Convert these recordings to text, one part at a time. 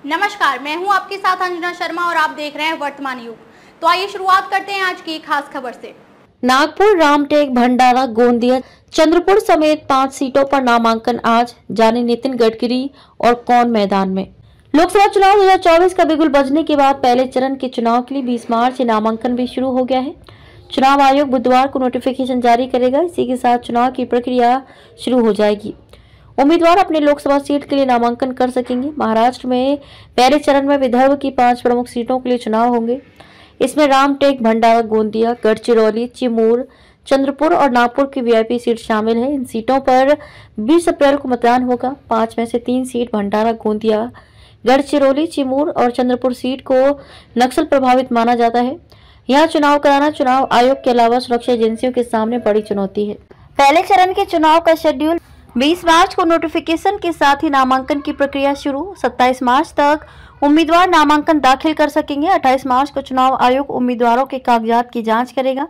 नमस्कार, मैं हूं आपके साथ अंजना शर्मा और आप देख रहे हैं वर्तमान युग। तो आइए शुरुआत करते हैं आज की खास खबर से। नागपुर, रामटेक, भंडारा, गोंदिया, चंद्रपुर समेत 5 सीटों पर नामांकन आज। जाने नितिन गडकरी और कौन मैदान में। लोकसभा चुनाव 2024 का बिगुल बजने के बाद पहले चरण के चुनाव के लिए 20 मार्च से नामांकन भी शुरू हो गया है। चुनाव आयोग बुधवार को नोटिफिकेशन जारी करेगा। इसी के साथ चुनाव की प्रक्रिया शुरू हो जाएगी। उम्मीदवार अपने लोकसभा सीट के लिए नामांकन कर सकेंगे। महाराष्ट्र में पहले चरण में विदर्भ की 5 प्रमुख सीटों के लिए चुनाव होंगे। इसमें रामटेक, भंडारा, गोंदिया, गढ़चिरौली, चिमूर, चंद्रपुर और नागपुर की वीआईपी सीट शामिल है। इन सीटों पर 20 अप्रैल को मतदान होगा। 5 में से 3 सीट भंडारा, गोंदिया, गढ़चिरौली, चिमूर और चंद्रपुर सीट को नक्सल प्रभावित माना जाता है। यहाँ चुनाव कराना चुनाव आयोग के अलावा सुरक्षा एजेंसियों के सामने बड़ी चुनौती है। पहले चरण के चुनाव का शेड्यूल 20 मार्च को नोटिफिकेशन के साथ ही नामांकन की प्रक्रिया शुरू। 27 मार्च तक उम्मीदवार नामांकन दाखिल कर सकेंगे। 28 मार्च को चुनाव आयोग उम्मीदवारों के कागजात की जांच करेगा।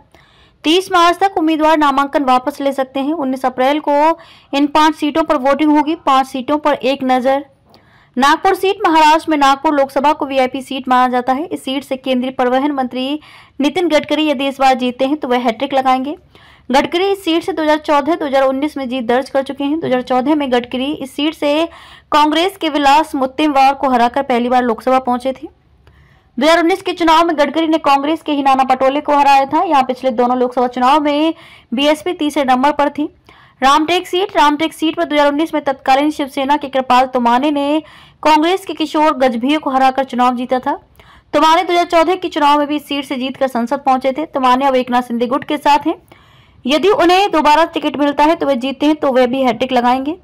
30 मार्च तक उम्मीदवार नामांकन वापस ले सकते हैं। 19 अप्रैल को इन 5 सीटों पर वोटिंग होगी। 5 सीटों पर एक नजर। नागपुर सीट महाराष्ट्र में नागपुर लोकसभा को वीआईपी सीट माना जाता है। इस सीट से केंद्रीय परिवहन मंत्री नितिन गडकरी यदि इस बार जीतते हैं तो वह हैट्रिक लगाएंगे। गडकरी इस सीट से 2014-2019 में जीत दर्ज कर चुके हैं। 2014 में गडकरी इस सीट से कांग्रेस के विलास मुत्तेमवार को हराकर पहली बार लोकसभा पहुंचे थे। 2019 के चुनाव में गडकरी ने कांग्रेस के ही नाना पटोले को हराया था। यहाँ पिछले दोनों लोकसभा चुनाव में बीएसपी तीसरे नंबर पर थी। रामटेक सीट पर 2019 में तत्कालीन शिवसेना के कृपाल तुमाने ने कांग्रेस के किशोर गजभिये को हराकर चुनाव जीता था। तुमाने 2014 के चुनाव में भी इस सीट से जीतकर संसद पहुंचे थे। तुमाने अब एकनाथ शिंदे गुट के साथ हैं। यदि उन्हें दोबारा टिकट मिलता है तो वे जीतते हैं तो वे भी हैट्रिक लगाएंगे।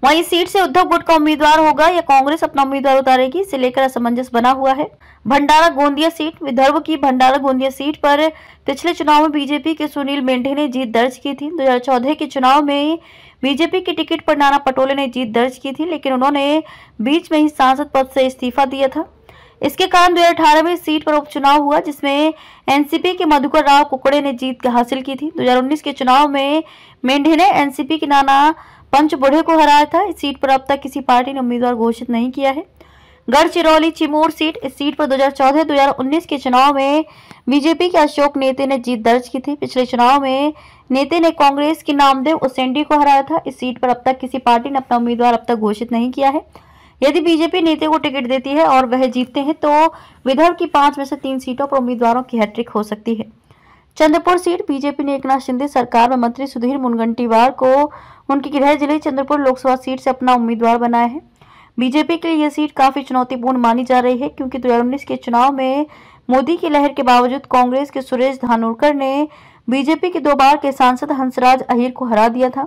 वहीं इस सीट से उद्धव गुट का उम्मीदवार होगा या कांग्रेस अपना उम्मीदवार उतारेगी, इसे लेकर असमंजस बना हुआ है। भंडारा गोंदिया सीट। विदर्भ की भंडारा गोंदिया सीट पर पिछले चुनाव में बीजेपी के सुनील मेंढे ने जीत दर्ज की थी। 2014 के चुनाव में बीजेपी की टिकट पर नाना पटोले ने जीत दर्ज की थी, लेकिन उन्होंने बीच में ही सांसद पद से इस्तीफा दिया था। इसके कारण 2018 में सीट पर उपचुनाव हुआ, जिसमें एनसीपी के मधुकर राव कुकड़े ने जीत हासिल की थी। 2019 के चुनाव में मेंढे ने एनसीपी के नाना पंचबुढ़े को हराया था। इस सीट पर अब तक किसी पार्टी ने उम्मीदवार घोषित नहीं किया है। गढ़चिरौली चिमूर सीट। इस सीट पर 2014-2019 के चुनाव में बीजेपी के अशोक नेते ने जीत दर्ज की थी। पिछले चुनाव में नेते ने कांग्रेस की नामदेव उसेंडी को हराया था। इस सीट पर अब तक किसी पार्टी ने अपना उम्मीदवार अब तक घोषित नहीं किया है। यदि बीजेपी नेता को टिकट देती है और वह जीतते हैं तो विदर्भ की 5 में से 3 सीटों पर उम्मीदवारों की हैट्रिक हो सकती है। चंद्रपुर सीट। बीजेपी ने एकनाथ शिंदे सरकार में मंत्री सुधीर मुनगंटीवार को उनकी गृह जिले चंद्रपुर लोकसभा सीट से अपना उम्मीदवार बनाया है। बीजेपी के लिए यह सीट काफी चुनौतीपूर्ण मानी जा रही है, क्योंकि 2019 के चुनाव में मोदी की लहर के बावजूद कांग्रेस के सुरेश धानोरकर ने बीजेपी के 2 बार के सांसद हंसराज अहीर को हरा दिया था।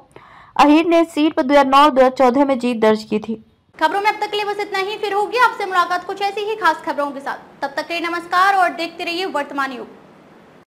अहीर ने इस सीट पर 2009-2014 में जीत दर्ज की थी। खबरों में अब तक के लिए बस इतना ही। फिर होगी आपसे मुलाकात कुछ ऐसी ही खास खबरों के साथ। तब तक के लिए नमस्कार और देखते रहिए वर्तमान युग।